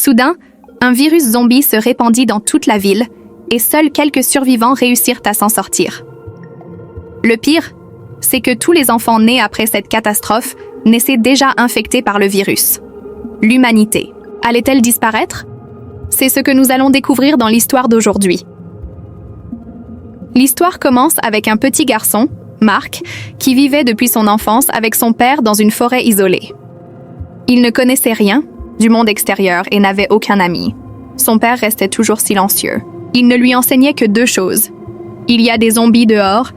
Soudain, un virus zombie se répandit dans toute la ville et seuls quelques survivants réussirent à s'en sortir. Le pire, c'est que tous les enfants nés après cette catastrophe naissaient déjà infectés par le virus. L'humanité allait-elle disparaître? C'est ce que nous allons découvrir dans l'histoire d'aujourd'hui. L'histoire commence avec un petit garçon, Mark, qui vivait depuis son enfance avec son père dans une forêt isolée. Il ne connaissait rien du monde extérieur et n'avait aucun ami. Son père restait toujours silencieux. Il ne lui enseignait que deux choses. Il y a des zombies dehors,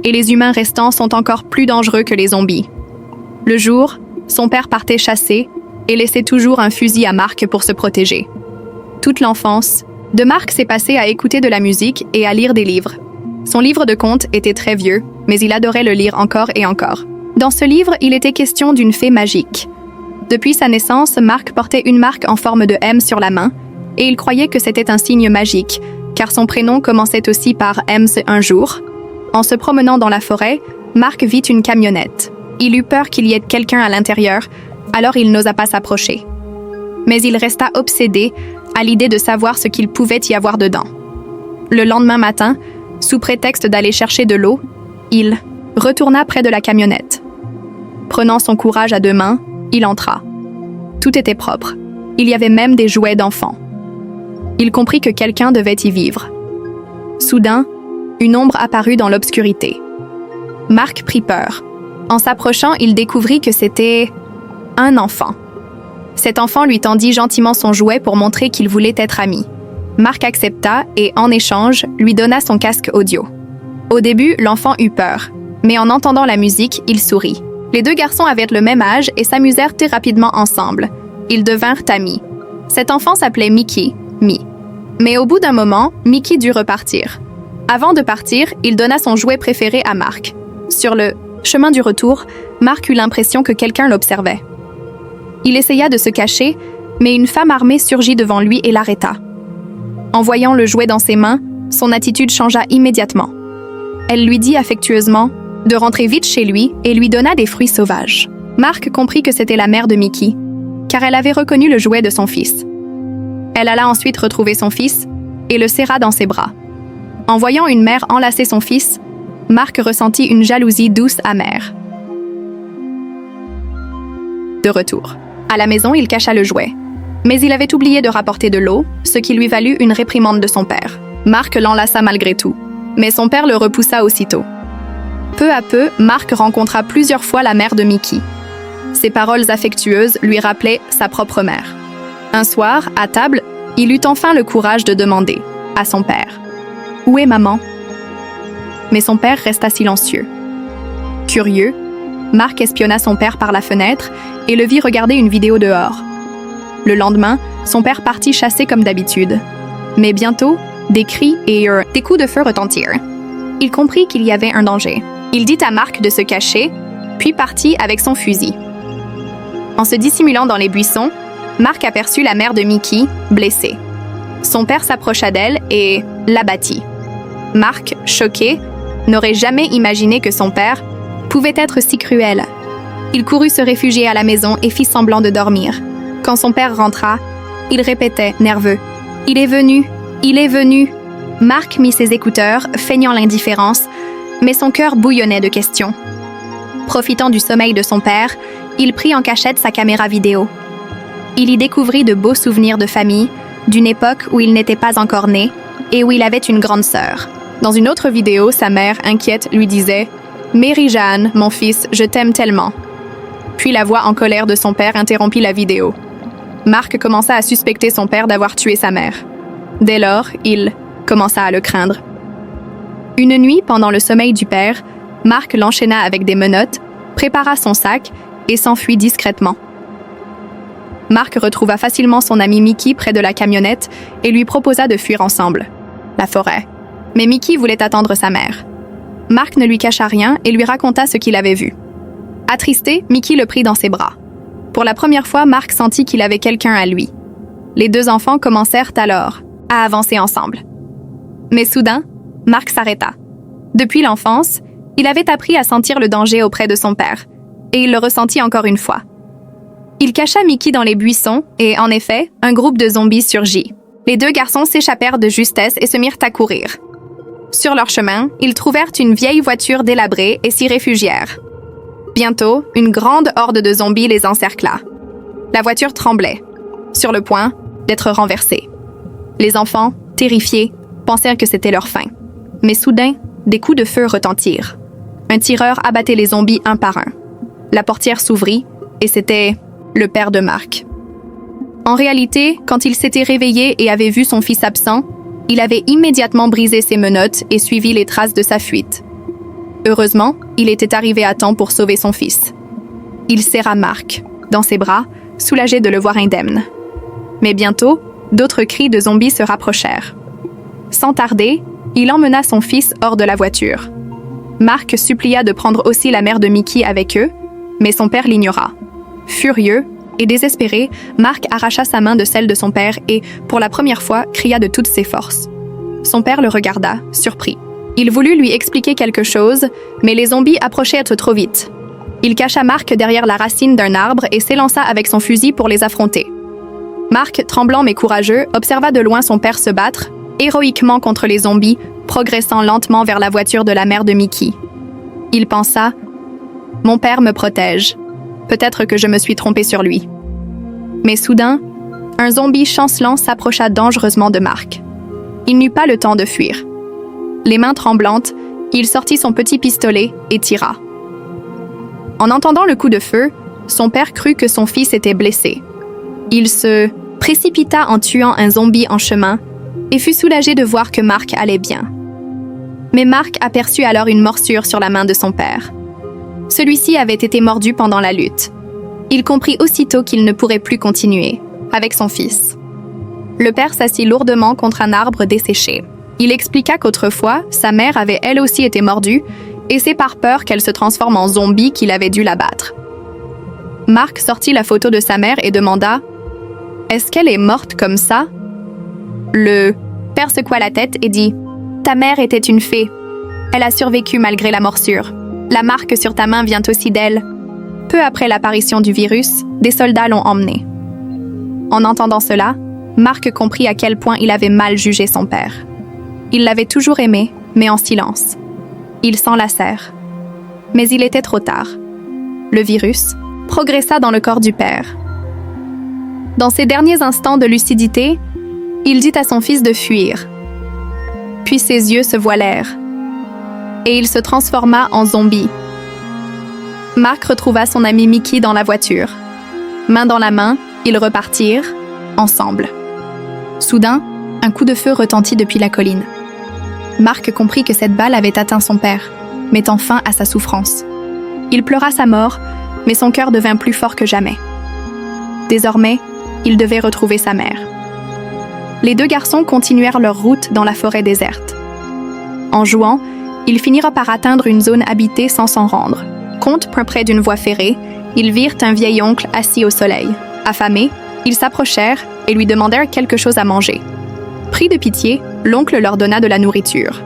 et les humains restants sont encore plus dangereux que les zombies. Le jour, son père partait chasser et laissait toujours un fusil à Mark pour se protéger. Toute l'enfance de Mark s'est passée à écouter de la musique et à lire des livres. Son livre de contes était très vieux, mais il adorait le lire encore et encore. Dans ce livre, il était question d'une fée magique. Depuis sa naissance, Mark portait une marque en forme de M sur la main, et il croyait que c'était un signe magique, car son prénom commençait aussi par Ems un jour. En se promenant dans la forêt, Mark vit une camionnette. Il eut peur qu'il y ait quelqu'un à l'intérieur, alors il n'osa pas s'approcher. Mais il resta obsédé à l'idée de savoir ce qu'il pouvait y avoir dedans. Le lendemain matin, sous prétexte d'aller chercher de l'eau, il retourna près de la camionnette. Prenant son courage à deux mains, il entra. Tout était propre. Il y avait même des jouets d'enfants. Il comprit que quelqu'un devait y vivre. Soudain, une ombre apparut dans l'obscurité. Mark prit peur. En s'approchant, il découvrit que c'était un enfant. Cet enfant lui tendit gentiment son jouet pour montrer qu'il voulait être ami. Mark accepta et, en échange, lui donna son casque audio. Au début, l'enfant eut peur, mais en entendant la musique, il sourit. Les deux garçons avaient le même âge et s'amusèrent très rapidement ensemble. Ils devinrent amis. Cet enfant s'appelait Mickey, Mi. Mais au bout d'un moment, Mickey dut repartir. Avant de partir, il donna son jouet préféré à Mark. Sur le chemin du retour, Mark eut l'impression que quelqu'un l'observait. Il essaya de se cacher, mais une femme armée surgit devant lui et l'arrêta. En voyant le jouet dans ses mains, son attitude changea immédiatement. Elle lui dit affectueusement de rentrer vite chez lui et lui donna des fruits sauvages. Mark comprit que c'était la mère de Mickey, car elle avait reconnu le jouet de son fils. Elle alla ensuite retrouver son fils et le serra dans ses bras. En voyant une mère enlacer son fils, Mark ressentit une jalousie douce amère. De retour à la maison, il cacha le jouet. Mais il avait oublié de rapporter de l'eau, ce qui lui valut une réprimande de son père. Mark l'enlaça malgré tout, mais son père le repoussa aussitôt. Peu à peu, Mark rencontra plusieurs fois la mère de Mickey. Ses paroles affectueuses lui rappelaient sa propre mère. Un soir, à table, il eut enfin le courage de demander à son père « Où est maman ?» Mais son père resta silencieux. Curieux, Mark espionna son père par la fenêtre et le vit regarder une vidéo dehors. Le lendemain, son père partit chasser comme d'habitude. Mais bientôt, des cris et des coups de feu retentirent. Il comprit qu'il y avait un danger. Il dit à Mark de se cacher, puis partit avec son fusil. En se dissimulant dans les buissons, Mark aperçut la mère de Mickey, blessée. Son père s'approcha d'elle et l'abattit. Mark, choqué, n'aurait jamais imaginé que son père pouvait être si cruel. Il courut se réfugier à la maison et fit semblant de dormir. Quand son père rentra, il répétait, nerveux, « Il est venu, il est venu !» Mark mit ses écouteurs, feignant l'indifférence, mais son cœur bouillonnait de questions. Profitant du sommeil de son père, il prit en cachette sa caméra vidéo. Il y découvrit de beaux souvenirs de famille, d'une époque où il n'était pas encore né et où il avait une grande sœur. Dans une autre vidéo, sa mère, inquiète, lui disait « Mary-Jeanne, mon fils, je t'aime tellement ». Puis la voix en colère de son père interrompit la vidéo. Mark commença à suspecter son père d'avoir tué sa mère. Dès lors, il commença à le craindre. Une nuit, pendant le sommeil du père, Mark l'enchaîna avec des menottes, prépara son sac et s'enfuit discrètement. Mark retrouva facilement son ami Mickey près de la camionnette et lui proposa de fuir ensemble. La forêt. Mais Mickey voulait attendre sa mère. Mark ne lui cacha rien et lui raconta ce qu'il avait vu. Attristé, Mickey le prit dans ses bras. Pour la première fois, Mark sentit qu'il avait quelqu'un à lui. Les deux enfants commencèrent alors à avancer ensemble. Mais soudain, Mark s'arrêta. Depuis l'enfance, il avait appris à sentir le danger auprès de son père, et il le ressentit encore une fois. Il cacha Mickey dans les buissons et, en effet, un groupe de zombies surgit. Les deux garçons s'échappèrent de justesse et se mirent à courir. Sur leur chemin, ils trouvèrent une vieille voiture délabrée et s'y réfugièrent. Bientôt, une grande horde de zombies les encercla. La voiture tremblait, sur le point d'être renversée. Les enfants, terrifiés, pensèrent que c'était leur fin. Mais soudain, des coups de feu retentirent. Un tireur abattait les zombies un par un. La portière s'ouvrit et c'était le père de Mark. En réalité, quand il s'était réveillé et avait vu son fils absent, il avait immédiatement brisé ses menottes et suivi les traces de sa fuite. Heureusement, il était arrivé à temps pour sauver son fils. Il serra Mark dans ses bras, soulagé de le voir indemne. Mais bientôt, d'autres cris de zombies se rapprochèrent. Sans tarder, il emmena son fils hors de la voiture. Mark supplia de prendre aussi la mère de Mickey avec eux, mais son père l'ignora. Furieux et désespéré, Mark arracha sa main de celle de son père et, pour la première fois, cria de toutes ses forces. Son père le regarda, surpris. Il voulut lui expliquer quelque chose, mais les zombies approchaient trop vite. Il cacha Mark derrière la racine d'un arbre et s'élança avec son fusil pour les affronter. Mark, tremblant mais courageux, observa de loin son père se battre, héroïquement contre les zombies, progressant lentement vers la voiture de la mère de Mickey. Il pensa « Mon père me protège. Peut-être que je me suis trompé sur lui. » Mais soudain, un zombie chancelant s'approcha dangereusement de Mark. Il n'eut pas le temps de fuir. Les mains tremblantes, il sortit son petit pistolet et tira. En entendant le coup de feu, son père crut que son fils était blessé. Il se précipita en tuant un zombie en chemin et fut soulagé de voir que Mark allait bien. Mais Mark aperçut alors une morsure sur la main de son père. Celui-ci avait été mordu pendant la lutte. Il comprit aussitôt qu'il ne pourrait plus continuer avec son fils. Le père s'assit lourdement contre un arbre desséché. Il expliqua qu'autrefois, sa mère avait elle aussi été mordue et c'est par peur qu'elle se transforme en zombie qu'il avait dû la battre. Mark sortit la photo de sa mère et demanda « Est-ce qu'elle est morte comme ça ?» Le père secoua la tête et dit « Ta mère était une fée. Elle a survécu malgré la morsure. La marque sur ta main vient aussi d'elle. » Peu après l'apparition du virus, des soldats l'ont emmenée. En entendant cela, Mark comprit à quel point il avait mal jugé son père. Il l'avait toujours aimé, mais en silence. Ils s'enlacèrent. Mais il était trop tard. Le virus progressa dans le corps du père. Dans ses derniers instants de lucidité, il dit à son fils de fuir. Puis ses yeux se voilèrent. Et il se transforma en zombie. Mark retrouva son ami Mickey dans la voiture. Main dans la main, ils repartirent, ensemble. Soudain, un coup de feu retentit depuis la colline. Mark comprit que cette balle avait atteint son père, mettant fin à sa souffrance. Il pleura sa mort, mais son cœur devint plus fort que jamais. Désormais, il devait retrouver sa mère. Les deux garçons continuèrent leur route dans la forêt déserte. En jouant, ils finirent par atteindre une zone habitée sans s'en rendre. Compte près d'une voie ferrée, ils virent un vieil oncle assis au soleil. Affamés, ils s'approchèrent et lui demandèrent quelque chose à manger. Pris de pitié, l'oncle leur donna de la nourriture.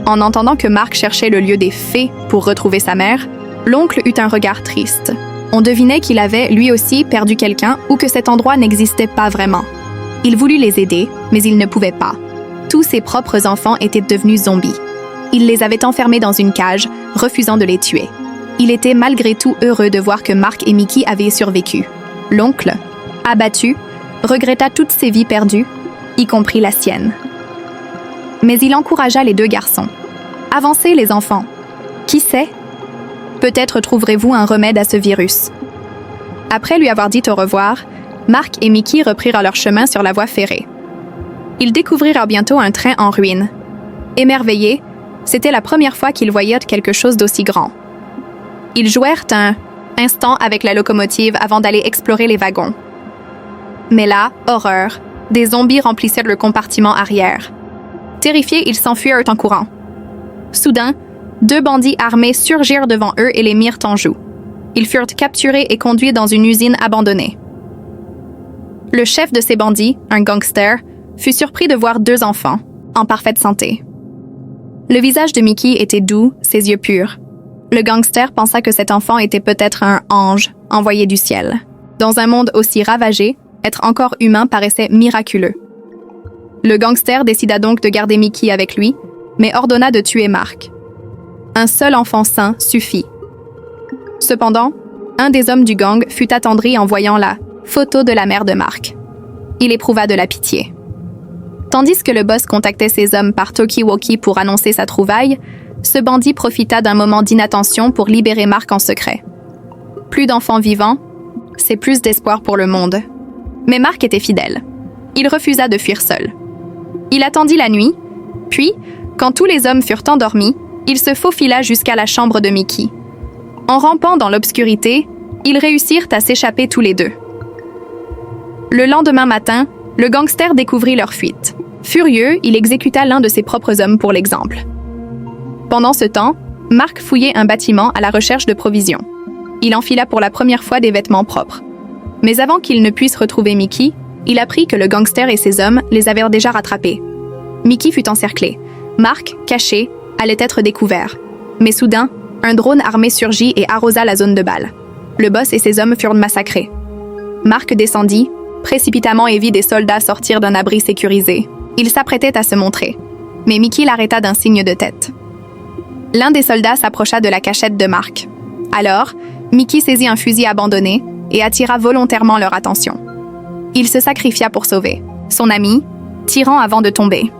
En entendant que Mark cherchait le lieu des fées pour retrouver sa mère, l'oncle eut un regard triste. On devinait qu'il avait, lui aussi, perdu quelqu'un ou que cet endroit n'existait pas vraiment. Il voulut les aider, mais il ne pouvait pas. Tous ses propres enfants étaient devenus zombies. Il les avait enfermés dans une cage, refusant de les tuer. Il était malgré tout heureux de voir que Mark et Mickey avaient survécu. L'oncle, abattu, regretta toutes ses vies perdues, y compris la sienne. Mais il encouragea les deux garçons. « Avancez, les enfants. Qui sait? Peut-être trouverez-vous un remède à ce virus. » Après lui avoir dit au revoir, Mark et Mickey reprirent leur chemin sur la voie ferrée. Ils découvrirent bientôt un train en ruine. Émerveillés, c'était la première fois qu'ils voyaient quelque chose d'aussi grand. Ils jouèrent un instant avec la locomotive avant d'aller explorer les wagons. Mais là, horreur, des zombies remplissaient le compartiment arrière. Terrifiés, ils s'enfuirent en courant. Soudain, deux bandits armés surgirent devant eux et les mirent en joue. Ils furent capturés et conduits dans une usine abandonnée. Le chef de ces bandits, un gangster, fut surpris de voir deux enfants, en parfaite santé. Le visage de Mickey était doux, ses yeux purs. Le gangster pensa que cet enfant était peut-être un ange envoyé du ciel. Dans un monde aussi ravagé, être encore humain paraissait miraculeux. Le gangster décida donc de garder Mickey avec lui, mais ordonna de tuer Mark. Un seul enfant sain suffit. Cependant, un des hommes du gang fut attendri en voyant la photo de la mère de Mark. Il éprouva de la pitié. Tandis que le boss contactait ses hommes par talkie-walkie pour annoncer sa trouvaille, ce bandit profita d'un moment d'inattention pour libérer Mark en secret. Plus d'enfants vivants, c'est plus d'espoir pour le monde. Mais Mark était fidèle. Il refusa de fuir seul. Il attendit la nuit, puis, quand tous les hommes furent endormis, il se faufila jusqu'à la chambre de Mickey. En rampant dans l'obscurité, ils réussirent à s'échapper tous les deux. Le lendemain matin, le gangster découvrit leur fuite. Furieux, il exécuta l'un de ses propres hommes pour l'exemple. Pendant ce temps, Mark fouillait un bâtiment à la recherche de provisions. Il enfila pour la première fois des vêtements propres. Mais avant qu'il ne puisse retrouver Mickey, il apprit que le gangster et ses hommes les avaient déjà rattrapés. Mickey fut encerclé. Mark, caché, allait être découvert. Mais soudain, un drone armé surgit et arrosa la zone de balle. Le boss et ses hommes furent massacrés. Mark descendit, précipitamment et vit des soldats sortir d'un abri sécurisé. Il s'apprêtait à se montrer. Mais Mickey l'arrêta d'un signe de tête. L'un des soldats s'approcha de la cachette de Mark. Alors, Mickey saisit un fusil abandonné et attira volontairement leur attention. Il se sacrifia pour sauver son ami, tirant avant de tomber.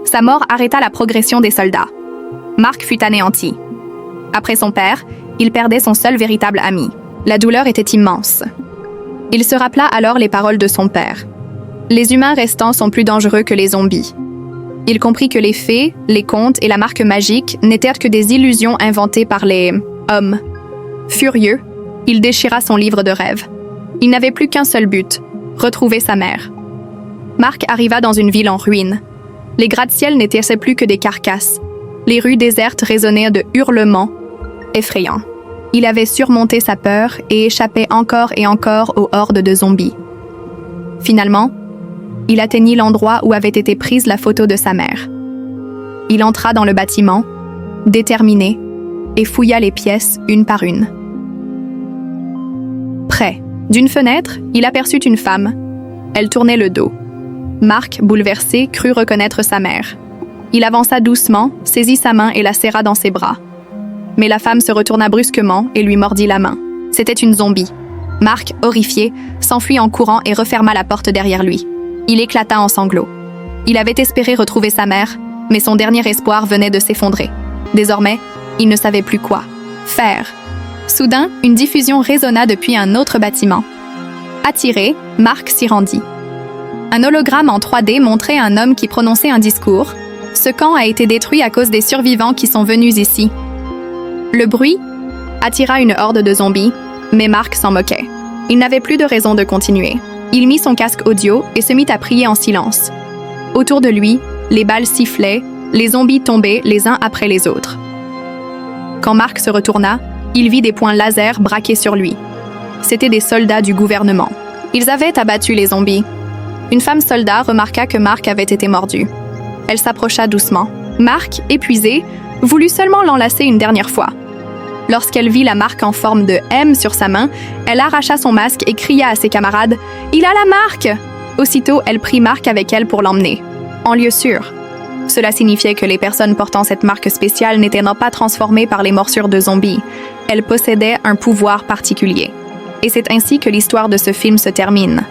Sa mort arrêta la progression des soldats. Mark fut anéanti. Après son père, il perdait son seul véritable ami. La douleur était immense. Il se rappela alors les paroles de son père. Les humains restants sont plus dangereux que les zombies. Il comprit que les fées, les contes et la marque magique n'étaient que des illusions inventées par les hommes. Furieux, il déchira son livre de rêves. Il n'avait plus qu'un seul but, retrouver sa mère. Mark arriva dans une ville en ruine. Les gratte-ciels n'étaient plus que des carcasses. Les rues désertes résonnaient de hurlements effrayants. Il avait surmonté sa peur et échappait encore et encore aux hordes de zombies. Finalement, il atteignit l'endroit où avait été prise la photo de sa mère. Il entra dans le bâtiment, déterminé, et fouilla les pièces une par une. Près d'une fenêtre, il aperçut une femme. Elle tournait le dos. Mark, bouleversé, crut reconnaître sa mère. Il avança doucement, saisit sa main et la serra dans ses bras. Mais la femme se retourna brusquement et lui mordit la main. C'était une zombie. Mark, horrifié, s'enfuit en courant et referma la porte derrière lui. Il éclata en sanglots. Il avait espéré retrouver sa mère, mais son dernier espoir venait de s'effondrer. Désormais, il ne savait plus quoi faire. Soudain, une diffusion résonna depuis un autre bâtiment. Attiré, Mark s'y rendit. Un hologramme en 3D montrait un homme qui prononçait un discours. Ce camp a été détruit à cause des survivants qui sont venus ici. Le bruit attira une horde de zombies, mais Mark s'en moquait. Il n'avait plus de raison de continuer. Il mit son casque audio et se mit à prier en silence. Autour de lui, les balles sifflaient, les zombies tombaient les uns après les autres. Quand Mark se retourna, il vit des points laser braqués sur lui. C'étaient des soldats du gouvernement. Ils avaient abattu les zombies. Une femme soldat remarqua que Mark avait été mordu. Elle s'approcha doucement. Mark, épuisé, voulut seulement l'enlacer une dernière fois. Lorsqu'elle vit la marque en forme de M sur sa main, elle arracha son masque et cria à ses camarades « Il a la marque !» Aussitôt, elle prit Mark avec elle pour l'emmener, en lieu sûr. Cela signifiait que les personnes portant cette marque spéciale n'étaient pas transformées par les morsures de zombies. Elles possédaient un pouvoir particulier. Et c'est ainsi que l'histoire de ce film se termine.